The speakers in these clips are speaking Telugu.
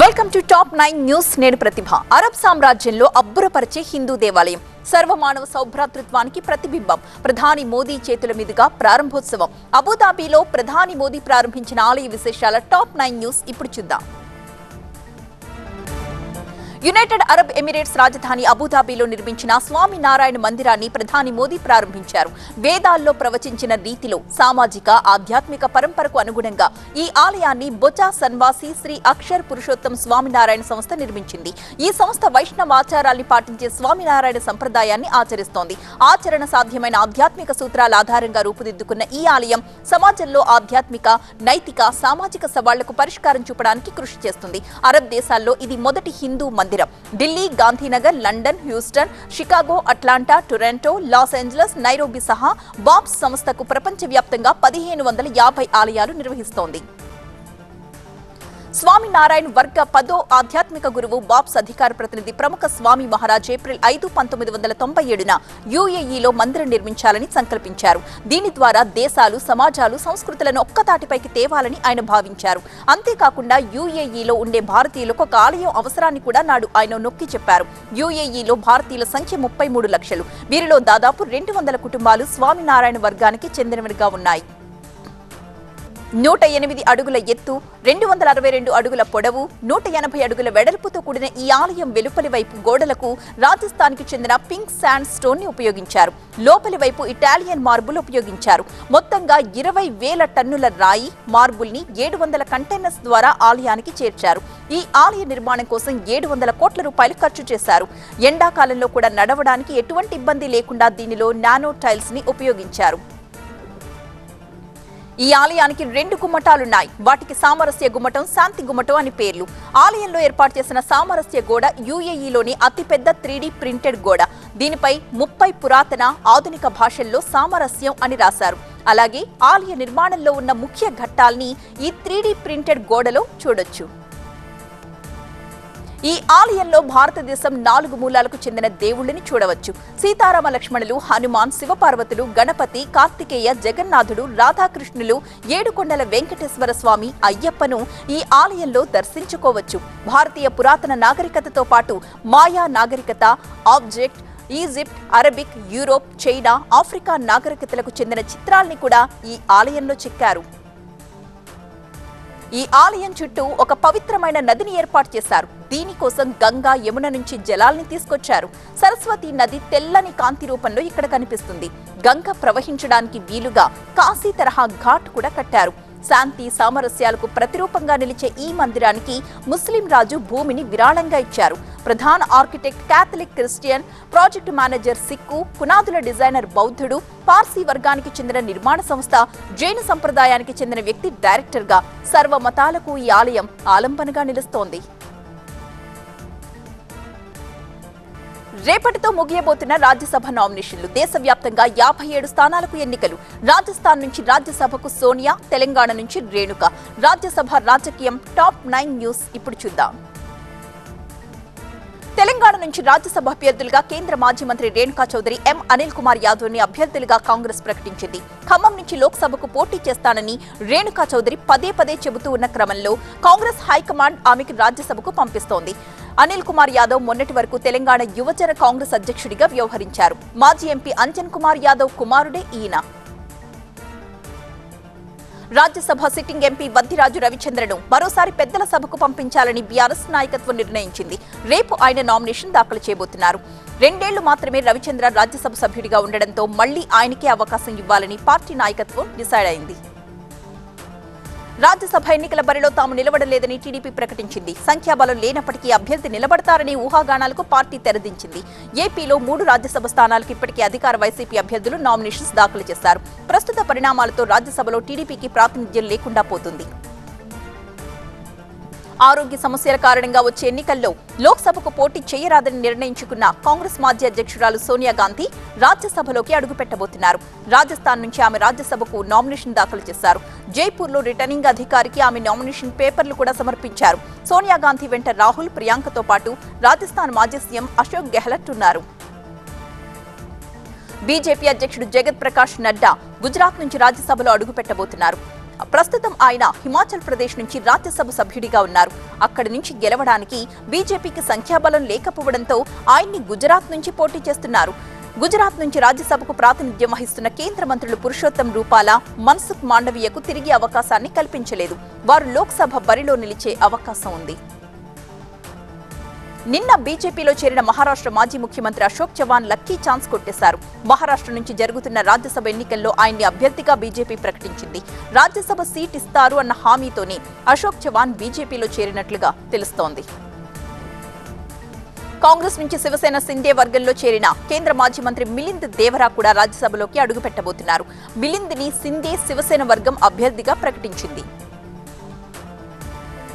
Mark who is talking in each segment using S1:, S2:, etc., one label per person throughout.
S1: Welcome to top 9 news. నేను ప్రతిభ. అరబ్ సామ్రాజ్యంలో అబ్బురపరిచే హిందూ దేవాలయం, సర్వమానవ సౌభ్రాతృత్వానికి ప్రతిబింబం. ప్రధాని మోదీ చేతుల మీదుగా ప్రారంభోత్సవం. అబుదాబిలో ప్రధాని మోదీ ప్రారంభించిన ఆలయ విశేషాల టాప్ 9 న్యూస్ ఇప్పుడు చూద్దాం. యునైటెడ్ అరబ్ ఎమిరేట్స్ రాజధాని అబుదాబిలో నిర్మించిన స్వామినారాయణ మందిరాన్ని ప్రధాని మోదీ ప్రారంభించారు. వేదాల్లో ప్రవచించిన రీతిలో సామాజిక ఆధ్యాత్మిక పరంపరకు అనుగుణంగా ఈ ఆలయాన్ని బొచా సన్వాసి శ్రీ అక్షర్ పురుషోత్తం స్వామినారాయణ సంస్థ నిర్మించింది. ఈ సంస్థ వైష్ణవ ఆచారాల్ని పాటించే స్వామినారాయణ సంప్రదాయాన్ని ఆచరిస్తోంది. ఆచరణ సాధ్యమైన ఆధ్యాత్మిక సూత్రాల ఆధారంగా రూపుదిద్దుకున్న ఈ ఆలయం సమాజంలో ఆధ్యాత్మిక, నైతిక, సామాజిక సవాళ్లకు పరిష్కారం చూపడానికి కృషి చేస్తుంది. అరబ్ దేశాల్లో ఇది మొదటి హిందూ మందిరం. Delhi, Gandhinagar, London, Houston, Chicago, Atlanta, Toronto, Los Angeles, Nairobi సహా బాబ్స్ సంస్థకు ప్రపంచవ్యాప్తంగా 1550 ఆలయాలు నిర్వహిస్తోంది. స్వామినారాయణ వర్గ 10వ ఆధ్యాత్మిక గురువు, బాబ్స్ అధికార ప్రతినిధి ప్రముఖ స్వామి మహారాజ్ ఏప్రిల్ 5, 1997న యుఏఈలో మందిరం నిర్మించాలని సంకల్పించారు. దీని ద్వారా దేశాలు, సమాజాలు, సంస్కృతులను ఒక్కతాటిపైకి తేవాలని ఆయన భావించారు. అంతేకాకుండా యుఏఈలో ఉండే భారతీయులకు ఒక ఆలయం అవసరాన్ని కూడా నాడు ఆయన నొక్కి చెప్పారు. యుఏఈలో భారతీయుల సంఖ్య 33 లక్షలు. వీరిలో దాదాపు 200 కుటుంబాలు స్వామినారాయణ వర్గానికి చెందినవిగా ఉన్నాయి. 108 అడుగుల ఎత్తు, 262 అడుగుల పొడవు, 180 అడుగుల వెడల్పుతో కూడిన ఈ ఆలయం వెలుపలి వైపు గోడలకు రాజస్థాన్కి చెందిన పింక్ శాండ్ స్టోన్ ని ఉపయోగించారు. లోపలి వైపు ఇటాలియన్ మార్బుల్ ఉపయోగించారు. మొత్తంగా 20,000 టన్నుల రాయి, మార్బుల్ ని 700 కంటైనర్స్ ద్వారా ఆలయానికి చేర్చారు. ఈ ఆలయ నిర్మాణం కోసం 700 కోట్ల రూపాయలు ఖర్చు చేశారు. ఎండాకాలంలో కూడా నడవడానికి ఎటువంటి ఇబ్బంది లేకుండా దీనిలో నానో టైల్స్ ని ఉపయోగించారు. ఈ ఆలయానికి 2 గుమ్మటాలున్నాయి. వాటికి సామరస్య గుమ్మటం, శాంతి గుమ్మటం అని పేర్లు. ఆలయంలో ఏర్పాటు చేసిన సామరస్య గోడ యుఏఈలోని అతిపెద్ద 3D ప్రింటెడ్ గోడ. దీనిపై 30 పురాతన, ఆధునిక భాషల్లో సామరస్యం అని రాశారు. అలాగే ఆలయ నిర్మాణంలో ఉన్న ముఖ్య ఘట్టాల్ని ఈ 3D ప్రింటెడ్ గోడలో చూడొచ్చు. ఈ ఆలయంలో భారతదేశం 4 మూలాలకు చెందిన దేవుళ్ళని చూడవచ్చు. సీతారామ లక్ష్మణులు, హనుమాన్, శివపార్వతులు, గణపతి, కార్తికేయ, జగన్నాథుడు, రాధాకృష్ణులు, ఏడుకొండల వెంకటేశ్వర స్వామి, అయ్యప్పను ఈ ఆలయంలో దర్శించుకోవచ్చు. భారతీయ పురాతన నాగరికతతో పాటు మాయా నాగరికత, object, Egypt, Arabic, Europe, China, Africa నాగరికతలకు చెందిన చిత్రాల్ని కూడా ఈ ఆలయంలో చెక్కారు. ఈ ఆలయం చుట్టూ ఒక పవిత్రమైన నదిని ఏర్పాటు చేశారు. దీనికోసం గంగా, యమున నుంచి జలాల్ని తీసుకొచ్చారు. సరస్వతి నది తెల్లని కాంతి రూపంలో ఇక్కడ కనిపిస్తుంది. గంగ ప్రవహించడానికి వీలుగా కాశీ తరహా ఘాట్ కూడా కట్టారు. శాంతి, సామరస్యాలకు ప్రతిరూపంగా నిలిచే ఈ మందిరానికి ముస్లిం రాజు భూమిని విరాళంగా ఇచ్చారు. ప్రధాన architect Catholic Christian, project manager Sikh, పునాదుల డిజైనర్ బౌద్ధుడు, పార్సీ వర్గానికి చెందిన నిర్మాణ సంస్థ, జైన సంప్రదాయానికి చెందిన వ్యక్తి డైరెక్టర్గా సర్వ మతాలకు ఈ ఆలయం ఆలంబనగా నిలుస్తోంది. రేపటితో ముగియబోతున్న రాజ్యసభ నామినేషన్లు. దేశవ్యాప్తంగా 57 స్థానాలకు ఎన్నికలు. రాజస్థాన్ నుంచి రాజ్యసభకు సోనియా, తెలంగాణ నుంచి రేణుక. రాజ్యసభ రాజకీయం టాప్ 9 న్యూస్ ఇప్పుడు చూద్దాం. తెలంగాణ నుంచి రాజ్యసభ అభ్యర్థులుగా కేంద్ర మాజీ మంత్రి రేణుకా చౌదరి, ఎం. అనిల్ కుమార్ యాదవ్ ని అభ్యర్థులుగా కాంగ్రెస్ ప్రకటించింది. ఖమ్మం నుంచి లోక్సభకు పోటీ చేస్తానని రేణుకా చౌదరి పదే చెబుతూ ఉన్న క్రమంలో కాంగ్రెస్ హైకమాండ్ ఆమెకు రాజ్యసభకు పంపిస్తోంది. అనిల్ కుమార్ యాదవ్ మొన్నటి వరకు తెలంగాణ యువజన కాంగ్రెస్ అధ్యక్షుడిగా వ్యవహరించారు. మాజీ ఎంపీ అంజన్ కుమార్ యాదవ్ కుమారుడే ఈయన. రాజ్యసభ సిట్టింగ్ ఎంపీ వద్దిరాజు రవిచంద్రను మరోసారి పెద్దల సభకు పంపించాలని బీఆర్ఎస్ నాయకత్వం నిర్ణయించింది. రేపు ఆయన నామినేషన్ దాఖలు చేయబోతున్నారు. 2 ఏళ్లు మాత్రమే రవిచంద్ర రాజ్యసభ సభ్యుడిగా ఉండడంతో మళ్లీ ఆయనకే అవకాశం ఇవ్వాలని పార్టీ నాయకత్వం డిసైడ్ అయింది. రాజ్యసభ ఎన్నికల బరిలో తాము నిలబడలేదని టీడీపీ ప్రకటించింది. సంఖ్యాబలం లేనప్పటికీ అభ్యర్థి నిలబడతారనే ఊహాగానాలకు పార్టీ తెరదించింది. ఏపీలో 3 రాజ్యసభ స్థానాలకు ఇప్పటికే అధికార వైసీపీ అభ్యర్థులు నామినేషన్స్ దాఖలు చేశారు. ప్రస్తుత పరిణామాలతో రాజ్యసభలో టీడీపీకి ప్రాతినిధ్యం లేకుండా పోతుంది. ఆరోగ్య సమస్యల కారణంగా వచ్చే ఎన్నికల్లో లోక్సభకు పోటీ చేయరాదని నిర్ణయించుకున్న కాంగ్రెస్ మాజీ అధ్యక్షురాలు సోనియా గాంధీ రాజ్యసభలోకి అడుగుపెట్టబోతున్నారు. రాజస్థాన్ నుంచి ఆమె రాజ్యసభకు నామినేషన్ దాఖలు చేశారు. జైపూర్లో రిటర్నింగ్ అధికారికి ఆమె నామినేషన్ పేపర్లు కూడా సమర్పించారు. సోనియా గాంధీ వెంట రాహుల్, ప్రియాంకతో పాటు రాజస్థాన్ మాజీ సీఎం అశోక్ గెహ్లట్ ఉన్నారు. బీజేపీ అధ్యక్షుడు జగత్ ప్రకాష్ నడ్డా గుజరాత్ నుంచి రాజ్యసభలో అడుగుపెట్టబోతున్నారు. ప్రస్తుతం ఆయన హిమాచల్ ప్రదేశ్ నుంచి రాజ్యసభ సభ్యుడిగా ఉన్నారు. అక్కడి నుంచి గెలవడానికి బీజేపీకి సంఖ్యాబలం లేకపోవడంతో ఆయన్ని గుజరాత్ నుంచి పోటీ చేస్తున్నారు. గుజరాత్ నుంచి రాజ్యసభకు ప్రాతినిధ్యం వహిస్తున్న కేంద్ర మంత్రులు పురుషోత్తం రూపాలా, మన్సుఖ్ మాండవీయకు తిరిగి అవకాశాన్ని కల్పించలేదు. వారు లోక్సభ బరిలో నిలిచే అవకాశం ఉంది. నిన్న బీజేపీలో చేరిన మహారాష్ట్ర మాజీ ముఖ్యమంత్రి అశోక్ చవాన్ లక్కీ ఛాన్స్ కొట్టేశారు. మహారాష్ట్ర నుంచి జరుగుతున్న రాజ్యసభ ఎన్నికల్లో ఆయన్ని అభ్యర్థిగా బీజేపీ ప్రకటించింది. రాజ్యసభ సీట్ ఇస్తారు అన్న హామీతోనే అశోక్ చవాన్ బీజేపీలో చేరినట్లుగా తెలుస్తోంది. కాంగ్రెస్ నుంచి శివసేన సిందే వర్గంలో చేరిన కేంద్ర మాజీ మంత్రి మిలింద్ దేవరా కూడా రాజ్యసభలోకి అడుగుపెట్టబోతున్నారు. మిలింద్ని సిందే శివసేన వర్గం అభ్యర్థిగా ప్రకటించింది.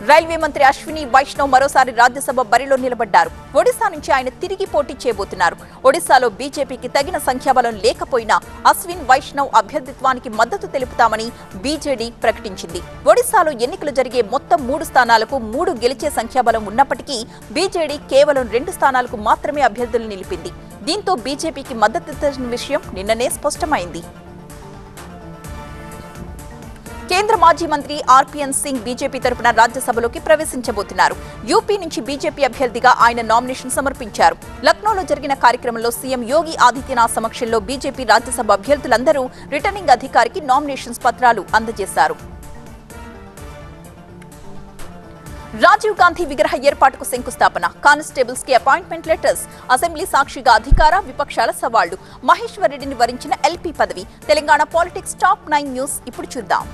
S1: రైల్వే మంత్రి అశ్విని వైష్ణవ్ మరోసారి రాజ్యసభ బరిలో నిలబడ్డారు. ఒడిశా నుంచి ఆయన తిరిగి పోటీ చేయబోతున్నారు. ఒడిశాలో బీజేపీకి తగిన సంఖ్యాబలం లేకపోయినా అశ్విన్ వైష్ణవ్ అభ్యర్థిత్వానికి మద్దతు తెలుపుతామని బీజేడీ ప్రకటించింది. ఒడిశాలో ఎన్నికలు జరిగే మొత్తం 3 స్థానాలకు 3 గెలిచే సంఖ్యాబలం ఉన్నప్పటికీ బీజేడీ కేవలం 2 స్థానాలకు మాత్రమే అభ్యర్థులు నిలిపింది. దీంతో బీజేపీకి మద్దతిచ్చిన విషయం నిన్ననే స్పష్టమైంది. కేంద్ర మాజీ మంత్రి ఆర్పీఎన్ సింగ్ బీజేపీ తరపున రాజ్యసభలోకి ప్రవేశించబోతున్నారు. యూపీ నుంచి బీజేపీ అభ్యర్థిగా ఆయన నామినేషన్ సమర్పించారు. లక్నోలో జరిగిన కార్యక్రమంలో సీఎం యోగి ఆదిత్యనాథ్ సమక్షంలో బీజేపీ రాజ్యసభ అభ్యర్థులందరూ రిటర్నింగ్ అధికారికి నామినేషన్స్ పత్రాలు అందజేశారు. రాజీవ్ గాంధీ విగ్రహ ఏర్పాటుకు శంకుస్థాపన, కానిస్టేబుల్స్ కి అపాయింట్మెంట్ లెటర్స్, అసెంబ్లీ సాక్షిగా అధికార విపక్షాల సవాళ్లు, మహేశ్వర్ రెడ్డిని వరించిన ఎల్పీ పదవి. తెలంగాణ పాలిటిక్స్ టాప్ 9 న్యూస్ ఇప్పుడు చూద్దాం.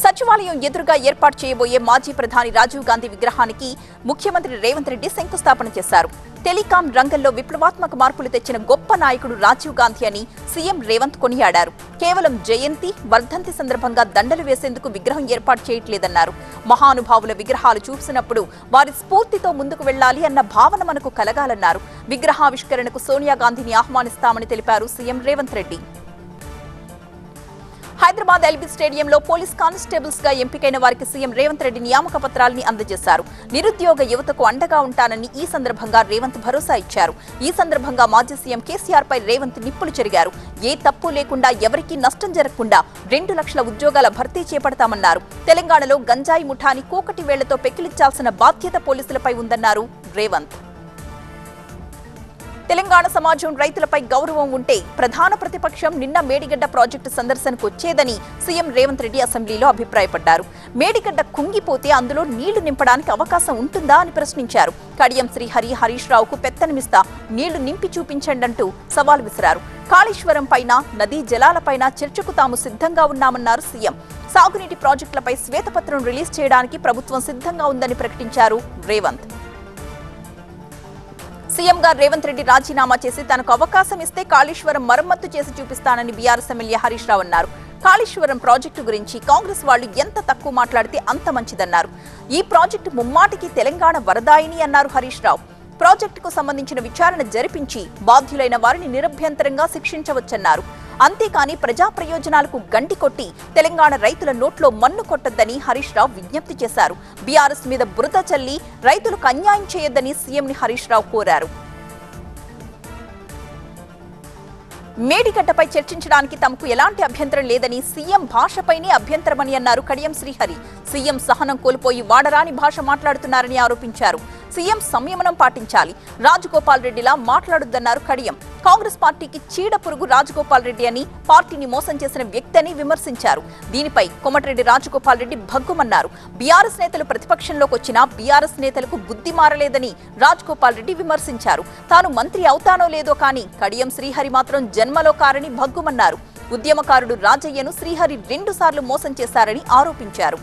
S1: సచివాలయం ఎదురుగా ఏర్పాటు చేయబోయే మాజీ ప్రధాని రాజీవ్ గాంధీ విగ్రహానికి ముఖ్యమంత్రి రేవంత్ రెడ్డి శంకుస్థాపన చేశారు. టెలికాం రంగంలో విప్లవాత్మక మార్పులు తెచ్చిన గొప్ప నాయకుడు రాజీవ్ గాంధీ అని సీఎం రేవంత్ కొనియాడారు. కేవలం జయంతి, వర్ధంతి సందర్భంగా దండలు వేసేందుకు విగ్రహం ఏర్పాటు చేయట్లేదన్నారు. మహానుభావుల విగ్రహాలు చూసినప్పుడు వారి స్ఫూర్తితో ముందుకు వెళ్లాలి అన్న భావన మనకు కలగాలన్నారు. విగ్రహావిష్కరణకు సోనియా గాంధీని ఆహ్వానిస్తామని తెలిపారు సీఎం రేవంత్ రెడ్డి. హైదరాబాద్ ఎల్బీ స్టేడియంలో పోలీస్ కానిస్టేబుల్స్ గా ఎంపికైన వారికి సీఎం రేవంత్ రెడ్డి నియామక పత్రాలని అందజేశారు. నిరుద్యోగ యువతకు అండగా ఉంటానని ఈ సందర్భంగా రేవంత్ భరోసా ఇచ్చారు. ఈ సందర్భంగా మాజీ సీఎం కేసీఆర్ పై రేవంత్ నిప్పులు చెరిగారు. ఏ తప్పు లేకుండా ఎవరికీ నష్టం జరగకుండా 2 లక్షల ఉద్యోగాల భర్తీ చేపడతామన్నారు. తెలంగాణలో గంజాయి ముఠాని కూకటి వేళ్లతో పెకిలించాల్సిన బాధ్యత పోలీసులపై ఉందన్నారు రేవంత్. తెలంగాణ సమాజం రైతులపై గౌరవం ఉంటే ప్రధాన ప్రతిపక్షం నిన్న మేడిగడ్డ ప్రాజెక్టు సందర్శనకు వచ్చేదని సీఎం రేవంత్ రెడ్డి అసెంబ్లీలో అభిప్రాయపడ్డారు. మేడిగడ్డ కుంగిపోతే అందులో నీళ్లు నింపడానికి అవకాశం ఉంటుందా అని ప్రశ్నించారు. కడియం శ్రీహరి హరీష్ రావుకు పెత్తనమిస్తా, నీళ్లు నింపి చూపించండంటూ సవాల్ విసిరారు. కాళేశ్వరం పైన, నదీ జలాలపైన చర్చకు తాము సిద్ధంగా ఉన్నామన్నారు సీఎం. సాగునీటి ప్రాజెక్టులపై శ్వేతపత్రం రిలీజ్ చేయడానికి ప్రభుత్వం సిద్ధంగా ఉందని ప్రకటించారు రేవంత్. సీఎంగా రేవంత్ రెడ్డి రాజీనామా చేసి తనకు అవకాశం ఇస్తే కాళేశ్వరం మరమ్మత్తు చేసి చూపిస్తానని బీఆర్ఎస్ ఎమ్మెల్యే హరీష్ రావు అన్నారు. కాళేశ్వరం ప్రాజెక్టు గురించి కాంగ్రెస్ వాళ్లు ఎంత తక్కువ మాట్లాడితే అంత మంచిదన్నారు. ఈ ప్రాజెక్టు ముమ్మాటికి తెలంగాణ వరదాయిని అన్నారు హరీష్ రావు. ప్రాజెక్టుకు సంబంధించిన విచారణ జరిపించి బాధ్యులైన వారిని నిరభ్యంతరంగా శిక్షించవచ్చన్నారు. అంతేకాని ప్రజా ప్రయోజనాలకు గండి కొట్టి తెలంగాణ రైతుల నోట్లో మన్ను కొట్టొద్దని హరీష్ రావు విజ్ఞప్తి చేశారు. బీఆర్ఎస్ మీద బురద చల్లి రైతులకు అన్యాయం చేయొద్దని సీఎంని హరీష్ రావు కోరారు. మేడిగడ్డపై చర్చించడానికి తమకు ఎలాంటి అభ్యంతరం లేదని, సీఎం భాషపైనే అభ్యంతరమని అన్నారు కడియం శ్రీహరి. సీఎం సహనం కోల్పోయి వాడరాని భాష మాట్లాడుతున్నారని ఆరోపించారు. సీఎం సంయమనం పాటించాలి, రాజగోపాల్ రెడ్డిలా మాట్లాడొద్దన్నారు కడియం. కాంగ్రెస్ పార్టీకి చీడ పురుగు రాజగోపాల్ రెడ్డి అని, పార్టీని మోసం చేసిన వ్యక్తి అని విమర్శించారు. దీనిపై కోమటిరెడ్డి రాజగోపాల్ రెడ్డి భగ్గుమన్నారు. బీఆర్ఎస్ నేతలు ప్రతిపక్షంలోకి వచ్చినా బీఆర్ఎస్ నేతలకు బుద్ధి మారలేదని రాజగోపాల్ రెడ్డి విమర్శించారు. తాను మంత్రి అవుతానో లేదో కానీ కడియం శ్రీహరి మాత్రం జన్మలో కారని భగ్గుమన్నారు. ఉద్యమకారుడు రాజయ్యను శ్రీహరి 2 సార్లు మోసం చేశారని ఆరోపించారు.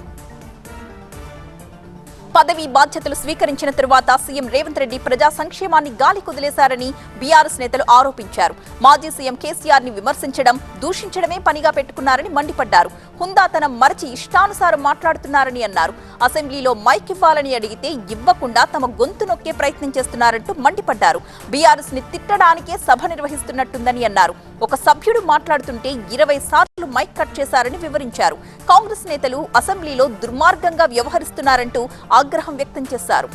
S1: పదవి బాధ్యతలు స్వీకరించిన తరువాత సీఎం రేవంత్ రెడ్డి ప్రజా సంక్షేమాన్ని గాలి కుదిలేశారని బీఆర్ఎస్ నేతలు ఆరోపించారు. మాజీ సీఎం కేసీఆర్ ని విమర్శించడం, దూషించడమే పనిగా పెట్టుకున్నారని మండిపడ్డారు. హుందాతనం మరచి ఇష్టానుసారం మాట్లాడుతున్నారని అన్నారు. అసెంబ్లీలో మైక్ ఇవ్వాలని అడిగితే ఇవ్వకుండా తమ గొంతు నొక్కే ప్రయత్నం చేస్తున్నారంటూ మండిపడ్డారు. బీఆర్ఎస్ ని తిట్టడానికే సభ నిర్వహిస్తున్నట్టుందని అన్నారు. ఒక సభ్యుడు మాట్లాడుతుంటే 20 సార్లు మైక్ కట్ చేశారని వివరించారు. కాంగ్రెస్ నేతలు అసెంబ్లీలో దుర్మార్గంగా వ్యవహరిస్తున్నారంటూ ఆగ్రహం వ్యక్తం చేశారు.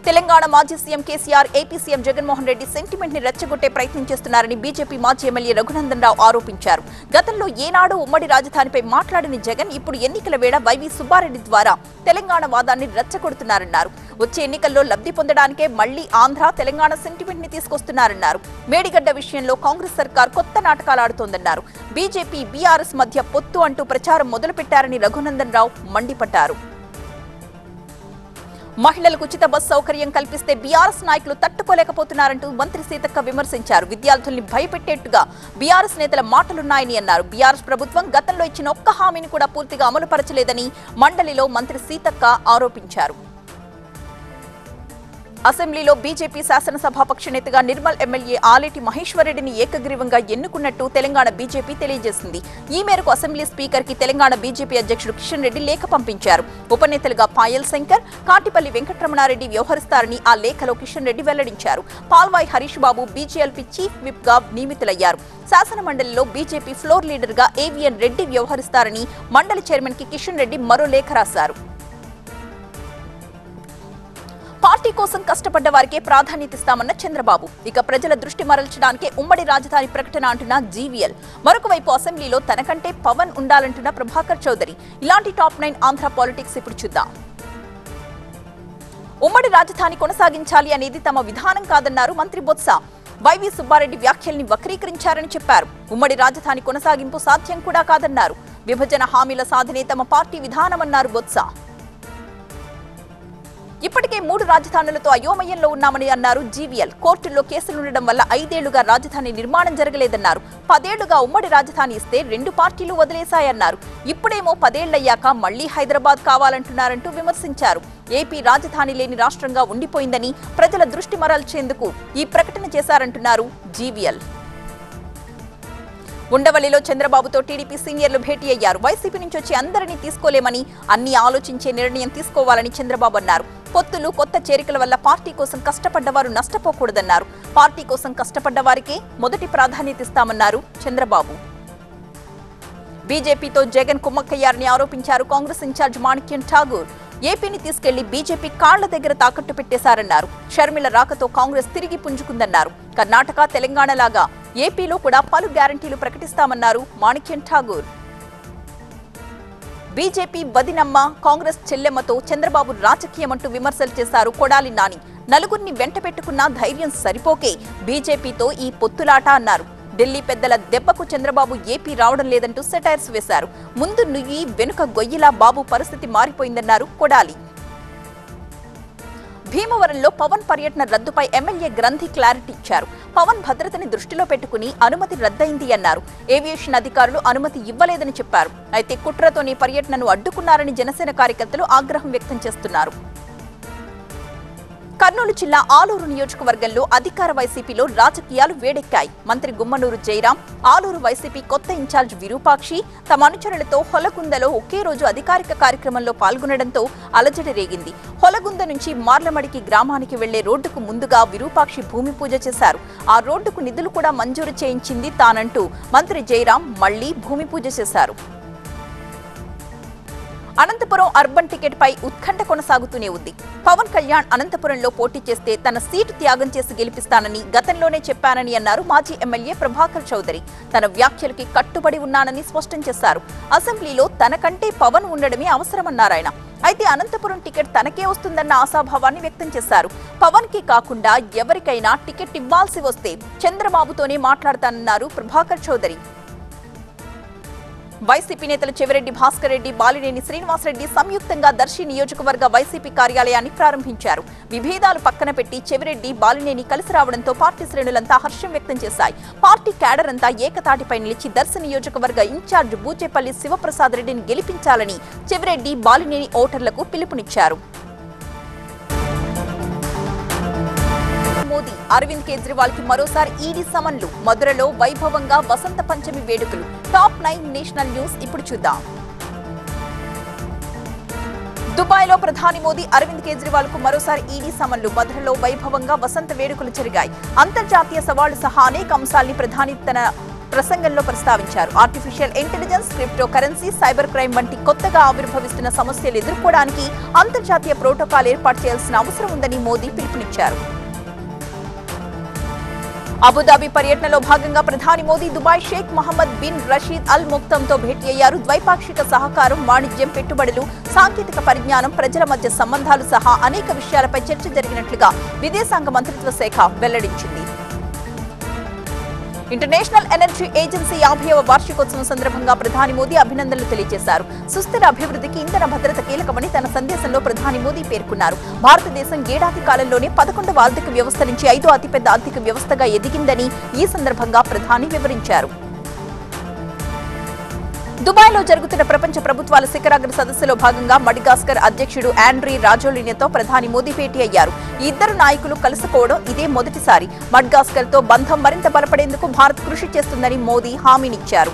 S1: తెలంగాణ మాజీ CM KCR AP CM Jaganmohan Reddy sentiment ని రెచ్చగొట్టే ప్రయత్నం చేస్తున్నారని బీజేపీ మాజీ ఎమ్మెల్యే రఘునందన్ రావు ఆరోపించారు. గతంలో ఏనాడు ఉమ్మడి రాజధానిపై మాట్లాడిన జగన్ ఇప్పుడు ఎన్నికల వేళ వైవి సుబ్బారెడ్డి ద్వారా తెలంగాణ వాదాన్ని రెచ్చగొడుతున్నారన్నారు. వచ్చే ఎన్నికల్లో లబ్ధి పొందడానికే మళ్లీ ఆంధ్ర తెలంగాణ సెంటిమెంట్ ని తీసుకొస్తున్నారన్నారు. మేడిగడ్డ విషయంలో కాంగ్రెస్ సర్కార్ కొత్త నాటకాలు ఆడుతోందన్నారు. బీజేపీ బీఆర్ఎస్ మధ్య పొత్తు అంటూ ప్రచారం మొదలుపెట్టారని రఘునందన్ రావు మండిపడ్డారు. మహిళలకు ఉచిత బస్ సౌకర్యం కల్పిస్తే బీఆర్ఎస్ నాయకులు తట్టుకోలేకపోతున్నారంటూ మంత్రి సీతక్క విమర్శించారు. విద్యార్థుల్ని భయపెట్టేట్టుగా బీఆర్ఎస్ నేతల మాటలున్నాయని అన్నారు. బీఆర్ఎస్ ప్రభుత్వం గతంలో ఇచ్చిన ఒక్క హామీని కూడా పూర్తిగా అమలుపరచలేదని మండలిలో మంత్రి సీతక్క ఆరోపించారు. అసెంబ్లీలో బీజేపీ శాసనసభాపక్ష నేతగా నిర్మల్ ఎమ్మెల్యే ఆలేటి మహేశ్వరరెడ్డిని ఏకగ్రీవంగా ఎన్నుకున్నట్టు తెలంగాణ బీజేపీ తెలియజేసింది. ఈ మేరకు అసెంబ్లీ స్పీకర్ కి తెలంగాణ బీజేపీ అధ్యక్షుడు కిషన్ రెడ్డి లేఖ పంపించారు. ఉపనేతలుగా పాయల్ శంకర్, కాటిపల్లి వెంకటరమణారెడ్డి వ్యవహరిస్తారని ఆ లేఖలో కిషన్ రెడ్డి వెల్లడించారు. పాల్వాయి హరీష్ బాబు బీజేఎల్పీ చీఫ్ విప్ గా నియమితులయ్యారు. శాసన మండలిలో బీజేపీ ఫ్లోర్ లీడర్ గా ఏవిఎన్ రెడ్డి వ్యవహరిస్తారని మండలి చైర్మన్ కి కిషన్ రెడ్డి మరో లేఖ రాశారు. పార్టీ కోసం కష్టపడ్డ వారికే ప్రాధాన్యత ఇస్తామన్న చంద్రబాబు ఇక ప్రజల దృష్టి మరల్చడానికే ఉమ్మడి రాజధాని ప్రకటన అంటున్న జీవీఎల్. మరొక వైపు అసెంబ్లీలో తనకంటే పవన్ ఉండాలంటున్న ప్రభాకర్ చౌదరి. ఇలాంటి టాప్ 9 ఆంధ్ర పాలిటిక్స్ ఇప్పుడు చూద్దాం. ఉమ్మడి రాజధాని కొనసాగించాలి అనేది తమ విధానం కాదన్నారు మంత్రి బొత్స. వైవి సుబ్బారెడ్డి వ్యాఖ్యల్ని వక్రీకరించారని చెప్పారు. ఉమ్మడి రాజధాని కొనసాగింపు సాధ్యం కూడా కాదన్నారు. విభజన హామీల సాధనే తమ పార్టీ విధానమన్నారు బొత్స. ఇప్పటికే 3 రాజధానులతో అయోమయంలో ఉన్నామని అన్నారు జీవీఎల్. కోర్టుల్లో కేసులుండడం వల్ల 5 ఏళ్లుగా రాజధాని నిర్మాణం జరగలేదన్నారు. 10 ఏళ్లుగా ఉమ్మడి రాజధాని ఇస్తే 2 పార్టీలు వదిలేశాయన్నారు. ఇప్పుడేమో 10 ఏళ్లయ్యాక మళ్లీ హైదరాబాద్ కావాలంటున్నారంటూ విమర్శించారు. ఏపీ రాజధాని లేని రాష్ట్రంగా ఉండిపోయిందని ప్రజల దృష్టి మరల్చేందుకు ఈ ప్రకటన చేశారంటున్నారు జీవీఎల్. ఉండవల్లిలో చంద్రబాబుతో టీడీపీ సీనియర్లు భేటీ అయ్యారు. వైసీపీ నుంచి వచ్చి అందరినీ తీసుకోలేమని, అన్ని ఆలోచించే నిర్ణయం తీసుకోవాలని చంద్రబాబు అన్నారు. పొత్తులు, కొత్త చేరికల వల్ల పార్టీ కోసం కష్టపడ్డవారు నష్టపోకూడదన్నారు. పార్టీ కోసం కష్టపడ్డ వారికే మొదటి ప్రాధాన్యత ఇస్తామన్నారు చంద్రబాబు. బీజేపీతో జగన్ కుమ్మక్కయ్యారని ఆరోపించారు కాంగ్రెస్ ఇన్ఛార్జ్ మాణిక్యం ఠాగూర్. ఏపీని తీసుకెళ్లి బీజేపీ కాళ్ల దగ్గర తాకట్టు పెట్టేశారన్నారు. షర్మిల రాకతో కాంగ్రెస్ తిరిగి పుంజుకుందన్నారు. కర్ణాటక, తెలంగాణ లాగా ఏపీలో కూడా పలు గ్యారంటీలు ప్రకటిస్తామన్నారు మాణిక్యం ఠాగూర్. బీజేపీ వదినమ్మ, కాంగ్రెస్ చెల్లెమ్మతో చంద్రబాబు రాజకీయమంటూ విమర్శలు చేశారు కొడాలి నాని. నలుగురిని వెంట పెట్టుకున్న ధైర్యం సరిపోకే బీజేపీతో ఈ పొత్తులాట అన్నారు. ఢిల్లీ పెద్దల దెబ్బకు చంద్రబాబు ఏపీ రావడం లేదంటూ సెటైర్స్ వేశారు. ముందు నుయ్యి వెనుక గొయ్యిలా బాబు పరిస్థితి మారిపోయిందన్నారు కొడాలి. భీమవరంలో పవన్ పర్యటన రద్దుపై ఎమ్మెల్యే గ్రంథి క్లారిటీ ఇచ్చారు. పవన్ భద్రతని దృష్టిలో పెట్టుకుని అనుమతి రద్దయింది అన్నారు. ఏవియేషన్ అధికారులు అనుమతి ఇవ్వలేదని చెప్పారు. అయితే కుట్రతోనే పర్యటనను అడ్డుకున్నారని జనసేన కార్యకర్తలు ఆగ్రహం వ్యక్తం చేస్తున్నారు. కర్నూలు జిల్లా ఆలూరు నియోజకవర్గంలో అధికార వైసీపీలో రాజకీయాలు వేడెక్కాయి. మంత్రి గుమ్మనూరు జయరాం, ఆలూరు వైసీపీ కొత్త ఇన్ఛార్జ్ విరూపాక్షి తమ అనుచరులతో హొలగుందలో ఒకే రోజు అధికారిక కార్యక్రమంలో పాల్గొనడంతో అలజడి రేగింది. హొలగుంద నుంచి మార్లమడికి గ్రామానికి వెళ్లే రోడ్డుకు ముందుగా విరూపాక్షి భూమి పూజ చేశారు. ఆ రోడ్డుకు నిధులు కూడా మంజూరు చేయించింది తానంటూ మంత్రి జయరాం మళ్లీ భూమి పూజ చేశారు. అనంతపురం అర్బన్ టికెట్ పై ఉత్కంఠ కొనసాగుతూనే ఉంది. పవన్ కళ్యాణ్ అనంతపురంలో పోటీ చేస్తే తన సీటు త్యాగం చేసి గెలిపిస్తానని గతంలోనే చెప్పానని అన్నారు మాజీ ఎమ్మెల్యే ప్రభాకర్ చౌదరి. తన వ్యాఖ్యలకి కట్టుబడి ఉన్నానని స్పష్టం చేశారు. అసెంబ్లీలో తనకంటే పవన్ ఉండడమే అవసరమన్నారాయన. అయితే అనంతపురం టికెట్ తనకే వస్తుందన్న ఆశాభావాన్ని వ్యక్తం చేశారు. పవన్ కి కాకుండా ఎవరికైనా టికెట్ ఇవ్వాల్సి వస్తే చంద్రబాబుతోనే మాట్లాడతానన్నారు ప్రభాకర్ చౌదరి. వైసీపీ నేతలు చెవిరెడ్డి భాస్కర్ రెడ్డి, బాలినేని శ్రీనివాసరెడ్డి సంయుక్తంగా దర్శి నియోజకవర్గ వైసీపీ కార్యాలయాన్ని ప్రారంభించారు. విభేదాలు పక్కన పెట్టి చెవిరెడ్డి, బాలినేని కలిసి రావడంతో పార్టీ శ్రేణులంతా హర్షం వ్యక్తం చేశాయి. పార్టీ క్యాడర్ అంతా ఏకతాటిపై నిలిచి దర్శి నియోజకవర్గ ఇన్ఛార్జ్ బూచేపల్లి శివప్రసాద్ రెడ్డిని గెలిపించాలని చెవిరెడ్డి, బాలినేని ఓటర్లకు పిలుపునిచ్చారు. మోదీ, అరవింద్ కేజ్రీవాల్ కి మరోసారి ఈడీ సమన్లు. మధురలో వైభవంగా వసంత పంచమి వేడుకలు. టాప్ 9 నేషనల్ న్యూస్ ఇప్పుడు చూద్దాం. దుబాయ్లో ప్రధాని మోదీ, అరవింద్ కేజ్రీవాల్ కు మరోసారి ఈడీ సమన్లు. మధురలో వైభవంగా వసంత వేడుకలు జరిగాయి. అంతర్జాతీయ సవాళ్లు సహా అనేక అంశాల్ని ప్రధాని తన ప్రసంగంలో ప్రస్తావించారు. Artificial intelligence, crypto currency, cyber crime వంటి కొత్తగా ఆవిర్భవిస్తున్న సమస్యలు ఎదుర్కోవడానికి అంతర్జాతీయ ప్రోటోకాల్ ఏర్పాటు చేయాల్సిన అవసరం ఉందని మోదీ పిలుపునిచ్చారు. అబుదాబి పర్యటనలో భాగంగా ప్రధాని Modi Dubai Sheikh Mohammed bin Rashid Al ముక్తంతో భేటీ అయ్యారు. ద్వైపాక్షిక సహకారం, వాణిజ్యం, పెట్టుబడులు, సాంకేతిక పరిజ్ఞానం, ప్రజల మధ్య సంబంధాలు సహా అనేక విషయాలపై చర్చ జరిగినట్లుగా విదేశాంగ మంత్రిత్వ శాఖ వెల్లడించింది. ఇంటర్నేషనల్ ఎనర్జీ ఏజెన్సీ 50వ వార్షికోత్సవం సందర్భంగా ప్రధాని మోదీ అభినందనలు తెలియజేశారు. సుస్థిర అభివృద్ధికి ఇంధన భద్రత కీలకమని తన సందేశంలో ప్రధాని మోదీ పేర్కొన్నారు. భారతదేశం ఏడాది కాలంలోనే 11వ ఆర్థిక వ్యవస్థ నుంచి 5వ అతిపెద్ద ఆర్థిక వ్యవస్థగా ఎదిగిందని ఈ సందర్భంగా ప్రధాని వివరించారు. దుబాయ్లో జరుగుతున్న ప్రపంచ ప్రభుత్వాల శిఖరాగ్ర సదస్సులో భాగంగా మడగాస్కర్ అధ్యక్షుడు ఆండ్రీ రాజోలినీతో ప్రధాని మోదీ భేటీ అయ్యారు. ఈ ఇద్దరు నాయకులు కలుసుకోవడం ఇదే మొదటిసారి. మడగాస్కర్ తో బంధం మరింత బలపడేందుకు భారత్ కృషి చేస్తుందని మోదీ హామీనిచ్చారు.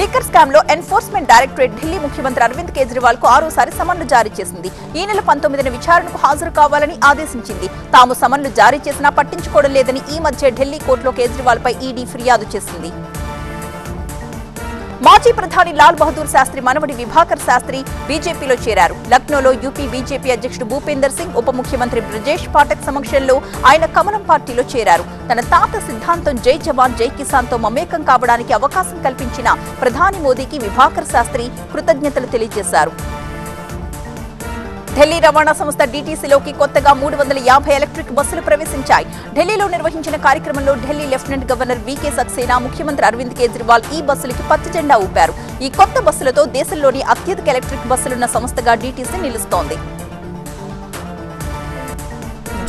S1: లిక్కర్ స్కామ్ లో ఎన్ఫోర్స్మెంట్ డైరెక్టరేట్ ఢిల్లీ ముఖ్యమంత్రి అరవింద్ కేజ్రీవాల్ కు 6వ సమన్లు జారీ చేసింది. ఈ నెల 19న విచారణకు హాజరు కావాలని ఆదేశించింది. తాము సమన్లు జారీ చేసినా పట్టించుకోవడం లేదని ఈ మధ్య ఢిల్లీ కోర్టులో కేజ్రీవాల్ పై ఈడీ ఫిర్యాదు చేసింది. మాజీ ప్రధాని లాల్ బహదూర్ శాస్త్రి మనవడి విభాకర్ శాస్త్రి బీజేపీలో చేరారు. లక్నోలో యూపీ బీజేపీ అధ్యక్షుడు భూపేందర్ సింగ్, ఉప ముఖ్యమంత్రి బ్రజేష్ పాఠక్ సమక్షంలో ఆయన కమలం పార్టీలో చేరారు. తన తాత సిద్ధాంతం జై జవాన్ జై కిసాన్ తో మమేకం కావడానికి అవకాశం కల్పించిన ప్రధాని మోదీకి విభాకర్ శాస్త్రి కృతజ్ఞతలు తెలియజేశారు. ఢిల్లీ రవాణా సంస్థ డీటీసీలోకి కొత్తగా 350 ఎలక్ట్రిక్ బస్సులు ప్రవేశించాయి. ఢిల్లీలో నిర్వహించిన కార్యక్రమంలో ఢిల్లీ లెఫ్టినెంట్ గవర్నర్ వీకే సక్సేనా, ముఖ్యమంత్రి అరవింద్ కేజ్రీవాల్ ఈ బస్సులకి పచ్చ జెండా ఊపారు. ఈ కొత్త బస్సులతో దేశంలోని అత్యధిక ఎలక్ట్రిక్ బస్సులున్న సంస్థగా డీటీసీ నిలుస్తోంది.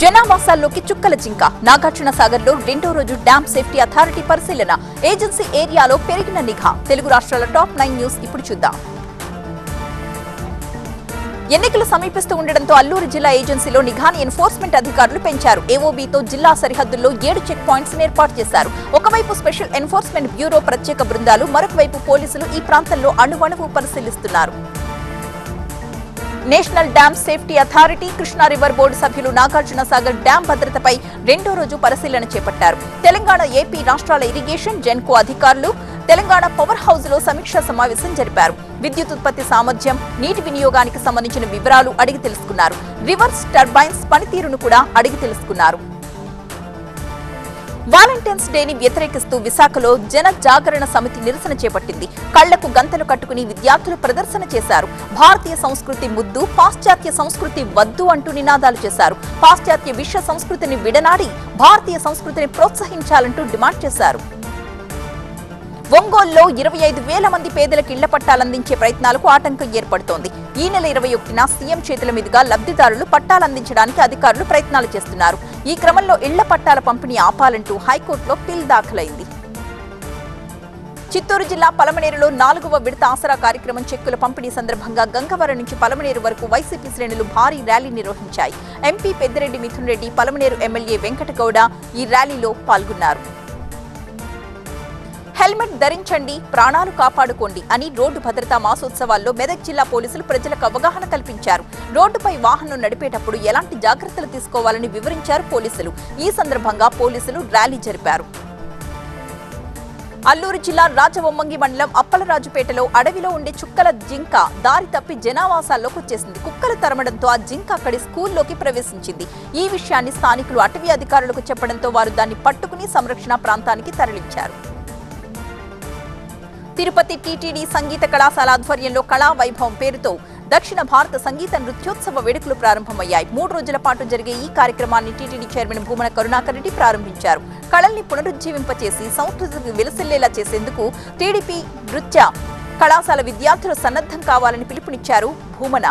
S1: జనావాసాల్లోకి చుక్కల జింక. నాగార్జున సాగర్ లో 2వ రోజు డ్యామ్ సేఫ్టీ అథారిటీ పరిశీలన. ఏజెన్సీ ఏరియాలో పెరిగిన నిఘా. తెలుగు రాష్ట్రాల టాప్ 9 న్యూస్ ఇప్పుడు చూద్దాం. ఎన్నికలు సమీపిస్తూ ఉండడంతో అల్లూరు జిల్లా ఏజెన్సీలో నిఘాని ఎన్ఫోర్స్మెంట్ అధికారులు పెంచారు. ఏఓబీతో జిల్లా సరిహద్దుల్లో 7 చెక్ పాయింట్స్ ఏర్పాటు చేశారు. ఒకవైపు స్పెషల్ ఎన్ఫోర్స్మెంట్ బ్యూరో ప్రత్యేక బృందాలు, మరొక వైపు పోలీసులు ఈ ప్రాంతంలో అణువణువు పరిశీలిస్తున్నారు. National dam safety authority, Krishna river board సభ్యులు నాగార్జున సాగర్ డ్యాం భద్రతపై 2వ రోజు పరిశీలన చేపట్టారు. తెలంగాణ, ఏపీ రాష్ట్రాల ఇరిగేషన్, జెన్కో అధికారులు తెలంగాణ పవర్ హౌస్ లో సమీక్షా సమావేశం జరిపారు. విద్యుత్ ఉత్పత్తి సామర్థ్యం, నీటి వినియోగానికి సంబంధించిన వివరాలు అడిగి తెలుసుకున్నారు. రివర్స్ టర్బైన్స్ పనితీరును కూడా అడిగి తెలుసుకున్నారు. వాలంటైన్స్ డేని వ్యతిరేకిస్తూ విశాఖలో జన జాగరణ సమితి నిరసన చేపట్టింది. కళ్లకు గంతలు కట్టుకుని విద్యార్థులు ప్రదర్శన చేశారు. భారతీయ సంస్కృతి ముద్దు, పాశ్చాత్య సంస్కృతి వద్దు అంటూ నినాదాలు చేశారు. పాశ్చాత్య విశ్వ సంస్కృతిని విడనాడి భారతీయ సంస్కృతిని ప్రోత్సహించాలంటూ డిమాండ్ చేశారు. ఒంగోలులో 25,000 మంది పేదలకు ఇళ్ల పట్టాలందించే ప్రయత్నాలకు ఆటంకం ఏర్పడుతోంది. ఈ నెల 21న సీఎం చేతుల మీదుగా లబ్ధిదారులు పట్టాలందించడానికి అధికారులు ప్రయత్నాలు చేస్తున్నారు. ఈ క్రమంలో ఇళ్ల పట్టాల పంపిణీ ఆపాలంటూ హైకోర్టులో పిల్ దాఖలైంది. చిత్తూరు జిల్లా పలమనేరులో 4వ విడత ఆసరా కార్యక్రమం చెక్కుల పంపిణీ సందర్భంగా గంగవరం నుంచి పలమనేరు వరకు వైసీపీ శ్రేణులు భారీ ర్యాలీ నిర్వహించాయి. ఎంపీ పెద్దిరెడ్డి మిథున్ రెడ్డి, పలమనేరు ఎమ్మెల్యే వెంకటగౌడ ఈ ర్యాలీలో పాల్గొన్నారు. హెల్మెట్ ధరించండి, ప్రాణాలు కాపాడుకోండి అని రోడ్డు భద్రతా మాసోత్సవాల్లో మెదక్ జిల్లా పోలీసులు ప్రజలకు అవగాహన కల్పించారు. రోడ్డుపై వాహనం నడిపేటప్పుడు ఎలాంటి జాగ్రత్తలు తీసుకోవాలని వివరించారు పోలీసులు. ఈ సందర్భంగా పోలీసులు ర్యాలీ జరిపారు. అల్లూరు జిల్లా రాజవొమ్మంగి మండలం అప్పలరాజుపేటలో అడవిలో ఉండే చుక్కల జింక దారి తప్పి జనావాసాల్లోకి వచ్చేసింది. కుక్కలు తరమడంతో ఆ జింక అక్కడి స్కూల్లోకి ప్రవేశించింది. ఈ విషయాన్ని స్థానికులు అటవీ అధికారులకు చెప్పడంతో వారు దాన్ని పట్టుకుని సంరక్షణ ప్రాంతానికి తరలించారు. తిరుపతి టీటీడీ సంగీత కళాశాల ఆధ్వర్యంలో కళా వైభవం పేరుతో దక్షిణ భారత సంగీత నృత్యోత్సవ వేడుకలు ప్రారంభమయ్యాయి. 3 రోజుల పాటు జరిగే ఈ కార్యక్రమాన్ని టీటీడీ చైర్మన్ భూమన కరుణాకర్ రెడ్డి ప్రారంభించారు. కళల్ని పునరుజ్జీవింపచేసి సంస్కృతిని వెలసిల్లేలా చేసేందుకు టీడీపీ నృత్య కళాశాల విద్యార్థులు సన్నద్ధం కావాలని పిలుపునిచ్చారు భూమన.